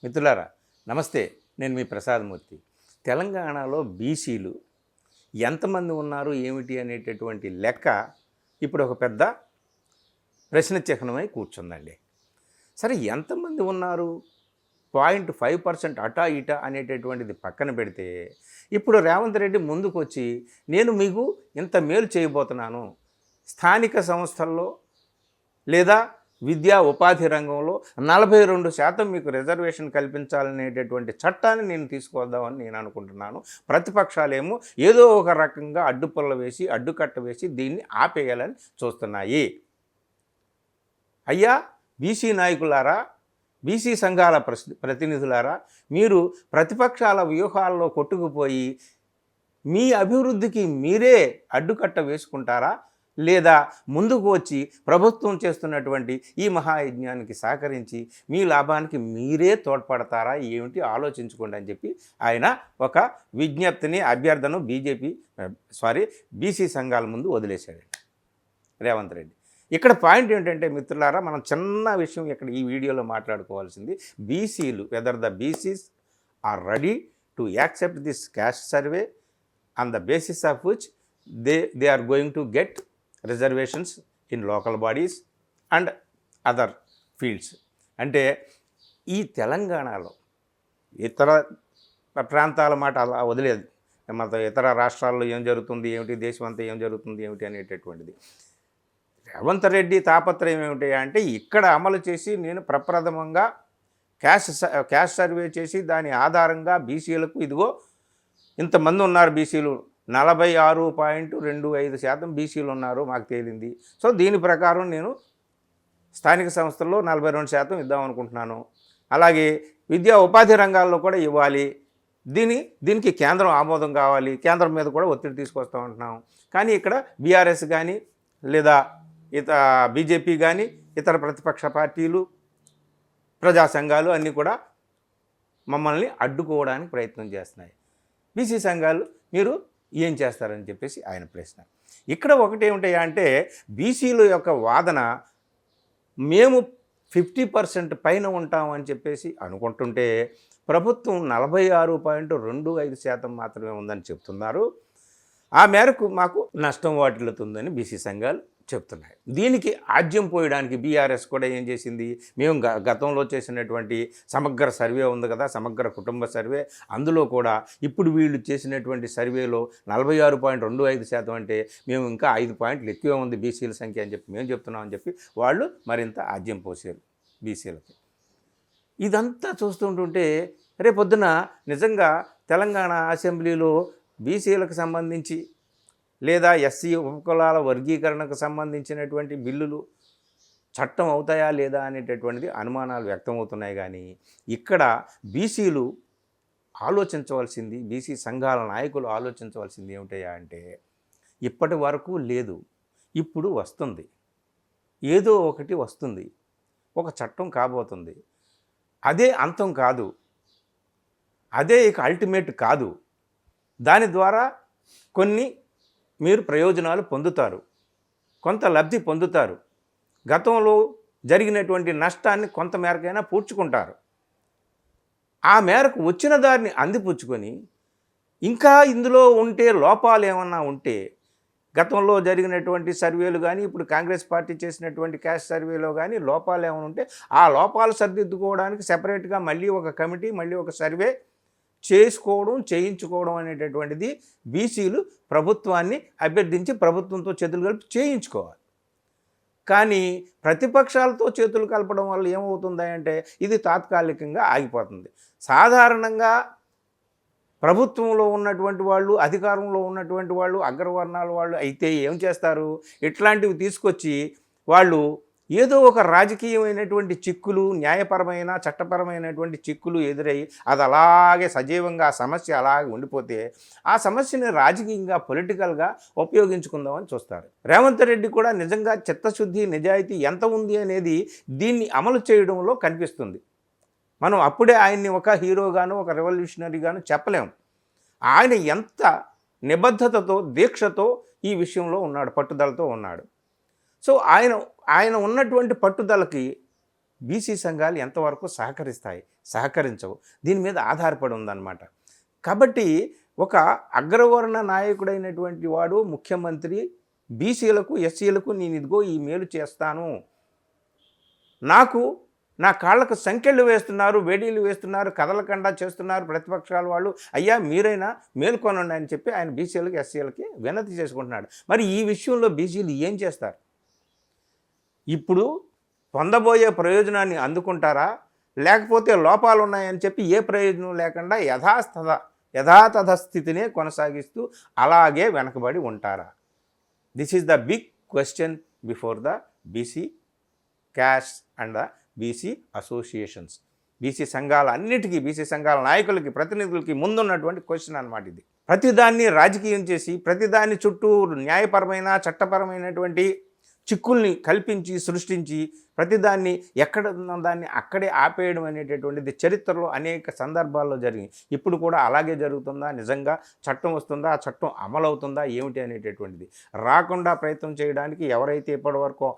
మిత్రులారా నమస్తే. నేను మీ ప్రసాదమూర్తి. తెలంగాణలో బీసీలు ఎంతమంది ఉన్నారు ఏమిటి అనేటటువంటి లెక్క ఇప్పుడు ఒక పెద్ద ప్రశ్న చిహ్నమై కూర్చుందండి. సరే, ఎంతమంది ఉన్నారు, 0.5% అటా ఇటా అనేటటువంటిది పక్కన పెడితే, ఇప్పుడు రేవంత్ రెడ్డి ముందుకొచ్చి నేను మీకు ఇంత మేలు చేయబోతున్నాను, స్థానిక సంస్థల్లో లేదా విద్యా ఉపాధి రంగంలో 42% మీకు రిజర్వేషన్ కల్పించాలనేటటువంటి చట్టాన్ని నేను తీసుకొద్దామని నేను అనుకుంటున్నాను. ప్రతిపక్షాలేమో ఏదో ఒక రకంగా అడ్డుపుల్ల వేసి అడ్డుకట్ట వేసి దీన్ని ఆపేయాలని చూస్తున్నాయి. అయ్యా బీసీ నాయకులారా, బీసీ సంఘాల ప్రతినిధులారా, మీరు ప్రతిపక్షాల వ్యూహాల్లో కొట్టుకుపోయి మీ అభివృద్ధికి మీరే అడ్డుకట్ట వేసుకుంటారా, లేదా ముందుకు వచ్చి ప్రభుత్వం చేస్తున్నటువంటి ఈ మహాయజ్ఞానికి సహకరించి మీ లాభానికి మీరే తోడ్పడతారా ఏమిటి ఆలోచించుకోండి అని చెప్పి ఆయన ఒక విజ్ఞప్తిని, అభ్యర్థన బీసీ సంఘాల ముందు వదిలేశాడు రేవంత్ రెడ్డి. ఇక్కడ పాయింట్ ఏంటంటే మిత్రులారా, మనం చిన్న విషయం ఇక్కడ ఈ వీడియోలో మాట్లాడుకోవాల్సింది, బీసీలు whether the BCs are ready to accept this caste survey on the basis of which they are going to get reservations in local bodies and other fields. అంటే ఈ తెలంగాణలో ఇతర ప్రాంతాల మాట అలా వదిలేదు, మన ఇతర రాష్ట్రాల్లో ఏం జరుగుతుంది ఏమిటి, దేశం అంతా ఏం జరుగుతుంది ఏమిటి అనేటటువంటిది. రేవంత్ రెడ్డి తాపత్రయం ఏమిటి అంటే, ఇక్కడ అమలు చేసి నేను ప్రప్రథమంగా క్యాస్ట్ సర్వే చేసి దాని ఆధారంగా బీసీలకు ఇదిగో ఇంతమంది ఉన్నారు, బీసీలు 46.25% బీసీలు ఉన్నారు మాకు తేలింది. సో దీని ప్రకారం నేను స్థానిక సంస్థల్లో 42% ఇద్దామనుకుంటున్నాను. అలాగే విద్యా ఉపాధి రంగాల్లో కూడా ఇవ్వాలి. దీనికి కేంద్రం ఆమోదం కావాలి, కేంద్రం మీద కూడా ఒత్తిడి తీసుకొస్తామంటున్నాం. కానీ ఇక్కడ బీఆర్ఎస్ కానీ లేదా బీజేపీ కానీ ఇతర ప్రతిపక్ష పార్టీలు, ప్రజా సంఘాలు అన్నీ కూడా మమ్మల్ని అడ్డుకోవడానికి ప్రయత్నం చేస్తున్నాయి. బీసీ సంఘాలు మీరు ఏం చేస్తారని చెప్పేసి ఆయన ప్రశ్న. ఇక్కడ ఒకటి ఏమిటయ్యా అంటే, బీసీల యొక్క వాదన మేము 50% పైన ఉంటామని చెప్పేసి అనుకుంటుంటే ప్రభుత్వం 46.25% మాత్రమే ఉందని చెప్తున్నారు. ఆ మేరకు మాకు నష్టం వాటిల్లుతుందని బీసీ సంఘాలు చెప్తున్నాయి. దీనికి ఆజ్యం పోయడానికి బీఆర్ఎస్ కూడా ఏం చేసింది, మేము గతంలో చేసినటువంటి సమగ్ర సర్వే ఉంది కదా, సమగ్ర కుటుంబ సర్వే, అందులో కూడా ఇప్పుడు వీళ్ళు చేసినటువంటి సర్వేలో 46.25% అంటే మేము ఇంకా 5 పాయింట్లు ఎక్కువే ఉంది బీసీల సంఖ్య అని చెప్పి మేము చెప్తున్నామని చెప్పి వాళ్ళు మరింత ఆజ్యం పోసారు బీసీలకి. ఇదంతా చూస్తుంటుంటే రేపొద్దున నిజంగా తెలంగాణ అసెంబ్లీలో బీసీలకు సంబంధించి లేదా ఎస్సీ ఉపకులాల వర్గీకరణకు సంబంధించినటువంటి బిల్లులు చట్టం అవుతాయా లేదా అనేటటువంటిది అనుమానాలు వ్యక్తమవుతున్నాయి. కానీ ఇక్కడ బీసీలు ఆలోచించవలసింది, బీసీ సంఘాల నాయకులు ఆలోచించవలసింది ఏమిటయ్యా అంటే, ఇప్పటి వరకు లేదు, ఇప్పుడు వస్తుంది, ఏదో ఒకటి వస్తుంది, ఒక చట్టం కాబోతుంది, అదే అంతం కాదు, అదే ఇక అల్టిమేట్ కాదు, దాని ద్వారా కొన్ని మీరు ప్రయోజనాలు పొందుతారు, కొంత లబ్ధి పొందుతారు, గతంలో జరిగినటువంటి నష్టాన్ని కొంత మేరకైనా పూడ్చుకుంటారు. ఆ మేరకు వచ్చిన దారిని అందిపుచ్చుకొని ఇంకా ఇందులో ఉంటే లోపాలు ఏమన్నా ఉంటే, గతంలో జరిగినటువంటి సర్వేలు కానీ ఇప్పుడు కాంగ్రెస్ పార్టీ చేసినటువంటి క్యాస్ట్ సర్వేలో కానీ లోపాలు ఏమైనా ఉంటే ఆ లోపాలు సరిదిద్దుకోవడానికి సెపరేట్గా మళ్ళీ ఒక కమిటీ, మళ్ళీ ఒక సర్వే చేయించుకోవడం అనేటటువంటిది బీసీలు ప్రభుత్వాన్ని అభ్యర్థించి ప్రభుత్వంతో చేతులు కలిపి చేయించుకోవాలి. కానీ ప్రతిపక్షాలతో చేతులు కలపడం వల్ల ఏమవుతుందంటే ఇది తాత్కాలికంగా ఆగిపోతుంది. సాధారణంగా ప్రభుత్వంలో ఉన్నటువంటి వాళ్ళు, అధికారంలో ఉన్నటువంటి వాళ్ళు, అగ్రవర్ణాల వాళ్ళు అయితే ఏం చేస్తారు, ఇట్లాంటివి తీసుకొచ్చి వాళ్ళు ఏదో ఒక రాజకీయమైనటువంటి చిక్కులు, న్యాయపరమైన చట్టపరమైనటువంటి చిక్కులు ఎదురై అది అలాగే సజీవంగా ఆ సమస్య అలాగే ఉండిపోతే ఆ సమస్యని రాజకీయంగా, పొలిటికల్గా ఉపయోగించుకుందామని చూస్తారు. రేవంత్ రెడ్డి కూడా నిజంగా చిత్తశుద్ధి, నిజాయితీ ఎంత ఉంది అనేది దీన్ని అమలు చేయడంలో కనిపిస్తుంది. మనం అప్పుడే ఆయన్ని ఒక హీరోగాను, ఒక రెవల్యూషనరీగాను చెప్పలేము. ఆయన ఎంత నిబద్ధతతో, దీక్షతో ఈ విషయంలో ఉన్నాడు, పట్టుదలతో ఉన్నాడు. సో ఆయన ఉన్నటువంటి పట్టుదలకి బీసీ సంఘాలు ఎంతవరకు సహకరిస్తాయి, సహకరించవు, దీని మీద ఆధారపడి ఉందన్నమాట. కాబట్టి ఒక అగ్రవర్ణ నాయకుడైనటువంటి వాడు ముఖ్యమంత్రి బీసీలకు ఎస్సీలకు నేను ఇదిగో ఈ మేలు చేస్తాను, నాకు నా కాళ్ళకు సంకెళ్ళు వేస్తున్నారు, వేడీలు వేస్తున్నారు, కదలకుండా చేస్తున్నారు ప్రతిపక్షాల వాళ్ళు, అయ్యా మీరైనా మేల్కొనండి అని చెప్పి ఆయన బీసీలకు ఎస్సీలకి వినతి చేసుకుంటున్నాడు. మరి ఈ విషయంలో బీసీలు ఏం చేస్తారు? ఇప్పుడు పొందబోయే ప్రయోజనాన్ని అందుకుంటారా, లేకపోతే లోపాలు ఉన్నాయని చెప్పి ఏ ప్రయోజనం లేకుండా యథాతథ స్థితినే కొనసాగిస్తూ అలాగే వెనకబడి ఉంటారా? This is the big question before the BC caste and the BC associations. BC సంఘాల అన్నిటికీ, బీసీ సంఘాల నాయకులకి, ప్రతినిధులకి ముందున్నటువంటి క్వశ్చన్ అన్నమాట ఇది. ప్రతిదాన్ని రాజకీయం చేసి, ప్రతిదాన్ని చుట్టూ న్యాయపరమైన చట్టపరమైనటువంటి చిక్కుల్ని కల్పించి సృష్టించి ప్రతిదాన్ని ఎక్కడ దాన్ని అక్కడే ఆపేయడం అనేటటువంటిది చరిత్రలో అనేక సందర్భాల్లో జరిగింది. ఇప్పుడు కూడా అలాగే జరుగుతుందా? నిజంగా చట్టం వస్తుందా? ఆ చట్టం అమలవుతుందా ఏమిటి అనేటటువంటిది రాకుండా ప్రయత్నం చేయడానికి ఎవరైతే ఇప్పటివరకు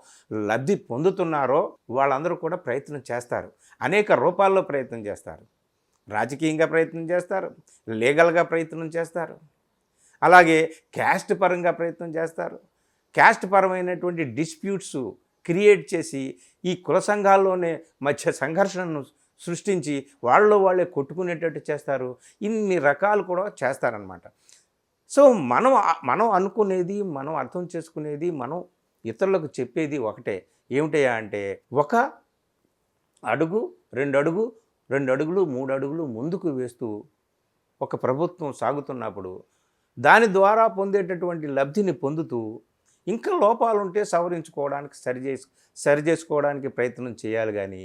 లబ్ధి పొందుతున్నారో వాళ్ళందరూ కూడా ప్రయత్నం చేస్తారు. అనేక రూపాల్లో ప్రయత్నం చేస్తారు. రాజకీయంగా ప్రయత్నం చేస్తారు, లీగల్గా ప్రయత్నం చేస్తారు, అలాగే క్యాస్ట్ పరంగా ప్రయత్నం చేస్తారు. క్యాస్ట్ పరమైనటువంటి డిస్ప్యూట్స్ క్రియేట్ చేసి ఈ కుల సంఘాల్లోనే మధ్య సంఘర్షణను సృష్టించి వాళ్ళలో వాళ్ళే కొట్టుకునేటట్టు చేస్తారు. ఇన్ని రకాలు కూడా చేస్తారనమాట. సో మనం అనుకునేది, మనం అర్థం చేసుకునేది, మనం ఇతరులకు చెప్పేది ఒకటే. ఏమిటయా అంటే, ఒక అడుగు, 2 అడుగులు 3 అడుగులు ముందుకు వేస్తూ ఒక ప్రభుత్వం సాగుతున్నప్పుడు దాని ద్వారా పొందేటటువంటి లబ్ధిని పొందుతూ ఇంకా లోపాలుంటే సవరించుకోవడానికి సరిచేసుకోవడానికి ప్రయత్నం చేయాలి, కానీ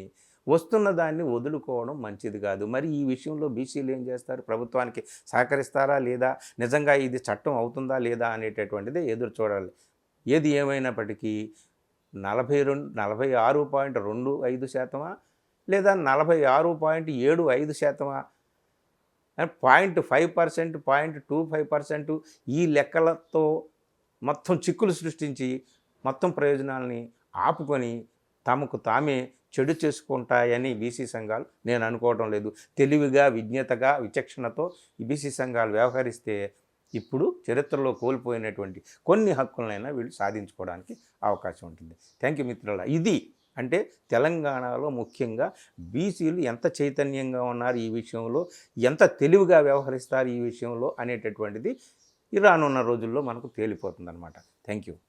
వస్తున్న దాన్ని వదులుకోవడం మంచిది కాదు. మరి ఈ విషయంలో బీసీలు ఏం చేస్తారు? ప్రభుత్వానికి సహకరిస్తారా లేదా, నిజంగా ఇది చట్టం అవుతుందా లేదా అనేటటువంటిదే ఎదురు చూడాలి. ఏది ఏమైనప్పటికీ 46.25% లేదా 46.75%, 0.5%, 0.25% ఈ లెక్కలతో మొత్తం చిక్కులు సృష్టించి మొత్తం ప్రయోజనాలని ఆపుకొని తమకు తామే చెడు చేసుకుంటాయని బీసీ సంఘాలు నేను అనుకోవటం లేదు. తెలివిగా, విజ్ఞతగా, విచక్షణతో ఈ బీసీ సంఘాలు వ్యవహరిస్తే ఇప్పుడు చరిత్రలో కోల్పోయినటువంటి కొన్ని హక్కులనైనా వీళ్ళు సాధించుకోవడానికి అవకాశం ఉంటుంది. థ్యాంక్ యూ మిత్రులారా. ఇది అంటే తెలంగాణలో ముఖ్యంగా బీసీలు ఎంత చైతన్యంగా ఉన్నారు ఈ విషయంలో, ఎంత తెలివిగా వ్యవహరిస్తారు ఈ విషయంలో అనేటటువంటిది రానున్న రోజుల్లో మనకు తేలిపోతుందన్నమాట. Thank you.